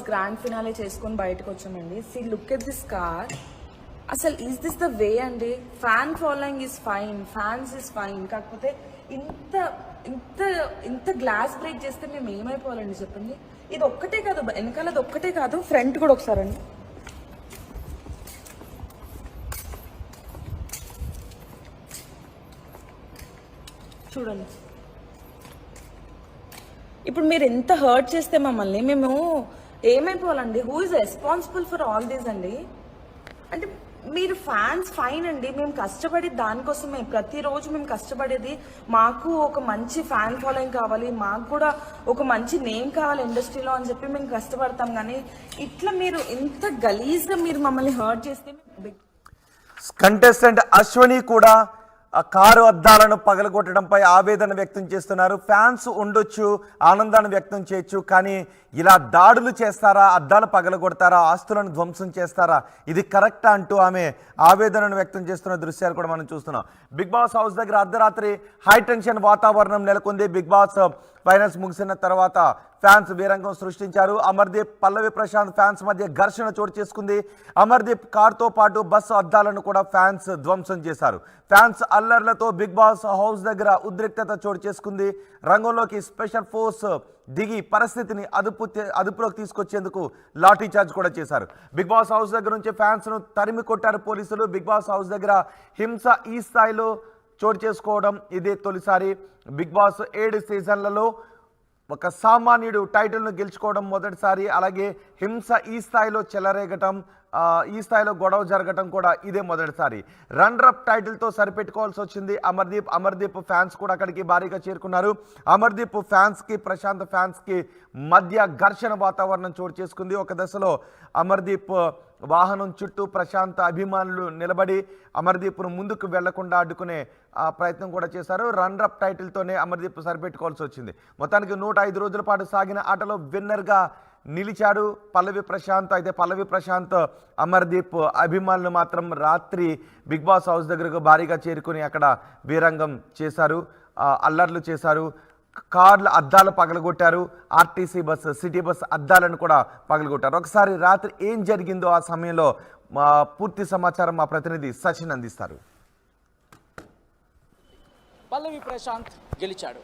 Grand finale చేసుకొని బయటకు వచ్చామండి. See look at this car. అసలు ఈజ్ దిస్ ద వే అండి? Fan following is fine, fans is fine. కాకపోతే ఇంత ఇంత ఇంత గ్లాస్ బ్రేక్ చేస్తే మేము ఏమైపోవాలండి చెప్పండి. ఇది ఒక్కటే కాదు, వెనకాలది ఒక్కటే కాదు, ఫ్రంట్ కూడా ఒకసారండి. చూడండి, ఇప్పుడు మీరు ఎంత హర్ట్ చేస్తే మమ్మల్ని మేము ఏమైపోవాలండి? Who is responsible for all these అండి? అంటే మీరు ఫ్యాన్స్ ఫైన్ అండి, మేము కష్టపడేది దానికోసమే. ప్రతిరోజు మేము కష్టపడేది మాకు ఒక మంచి ఫ్యాన్ ఫాలోయింగ్ కావాలి, మాకు కూడా ఒక మంచి నేమ్ కావాలి ఇండస్ట్రీలో అని చెప్పి మేము కష్టపడతాం. కానీ ఇట్లా మీరు ఇంత గలీజ్గా మీరు మమ్మల్ని హర్ట్ చేస్తే కంటెస్టెంట్ అశ్వని కూడా కారు అద్దాలను పగలగొట్టడంపై ఆవేదన వ్యక్తం చేస్తున్నారు. ఫ్యాన్స్ ఉండొచ్చు, ఆనందాన్ని వ్యక్తం చేయొచ్చు, కానీ ఇలా దాడులు చేస్తారా, అద్దాలు పగలగొడతారా, ఆస్తులను ధ్వంసం చేస్తారా, ఇది కరెక్టా అంటూ ఆమె ఆవేదనను వ్యక్తం చేస్తున్న దృశ్యాలు కూడా మనం చూస్తున్నాం. బిగ్ బాస్ హౌస్ దగ్గర అర్ధరాత్రి హై టెన్షన్ వాతావరణం నెలకొంది. బిగ్ బాస్ ఫైనల్స్ ముగిసిన తర్వాత ఫ్యాన్స్ వీరంగం సృష్టించారు. అమర్దీప్, పల్లవి ప్రశాంత్ ఫ్యాన్స్ మధ్య ఘర్షణ చోటు చేసుకుంది. అమర్దీప్ కార్తో పాటు బస్సు అద్దాలను కూడా ఫ్యాన్స్ ధ్వంసం చేశారు. ఫ్యాన్స్ అల్లర్లతో బిగ్ బాస్ హౌస్ దగ్గర ఉద్రిక్తత చోటు చేసుకుంది. రంగంలోకి స్పెషల్ ఫోర్స్ దిగి పరిస్థితిని అదుపులోకి తీసుకొచ్చేందుకు లాఠీ చార్జ్ కూడా చేశారు. బిగ్ బాస్ హౌస్ దగ్గర నుంచి ఫ్యాన్స్ను తరిమి కొట్టారు పోలీసులు. బిగ్ బాస్ హౌస్ దగ్గర హింస ఈ స్థాయిలో చోటు చేసుకోవడం ఇదే తొలిసారి. బిగ్ బాస్ 7 సీజన్లలో ఒక సామాన్యుడు టైటిల్ను గెలుచుకోవడం మొదటిసారి. అలాగే హింస ఈ స్థాయిలో చెలరేగటం, ఈ స్థాయిలో గొడవ జరగటం కూడా ఇదే మొదటిసారి. రన్నరప్ టైటిల్తో సరిపెట్టుకోవాల్సి వచ్చింది అమర్దీప్ ఫ్యాన్స్ కూడా అక్కడికి భారీగా చేరుకున్నారు. అమర్దీప్ ఫ్యాన్స్కి, ప్రశాంత్ ఫ్యాన్స్కి మధ్య ఘర్షణ వాతావరణం చోటు చేసుకుంది. ఒక దశలో అమర్దీప్ వాహనం చుట్టూ ప్రశాంత్ అభిమానులు నిలబడి అమర్దీప్ను ముందుకు వెళ్లకుండా అడ్డుకునే ప్రయత్నం కూడా చేశారు. రన్నరప్ టైటిల్తోనే అమర్దీప్ సరిపెట్టుకోవాల్సి వచ్చింది. మొత్తానికి 105 రోజుల పాటు సాగిన ఆటలో విన్నర్గా నిలిచాడు పల్లవి ప్రశాంత్. అయితే పల్లవి ప్రశాంత్, అమర్దీప్ అభిమానులు మాత్రం రాత్రి బిగ్ బాస్ హౌస్ దగ్గరకు భారీగా చేరుకుని అక్కడ వీరంగం చేశారు, అల్లర్లు చేశారు. కార్ల అద్దాలు పగలగొట్టారు. ఆర్టీసీ బస్సు, సిటీ బస్ అద్దాలను కూడా పగలగొట్టారు. ఒకసారి రాత్రి ఏం జరిగిందో ఆ సమయంలో పూర్తి సమాచారం మా ప్రతినిధి సచిన్ అందిస్తారు. పల్లవి ప్రశాంత్ గెలిచాడు.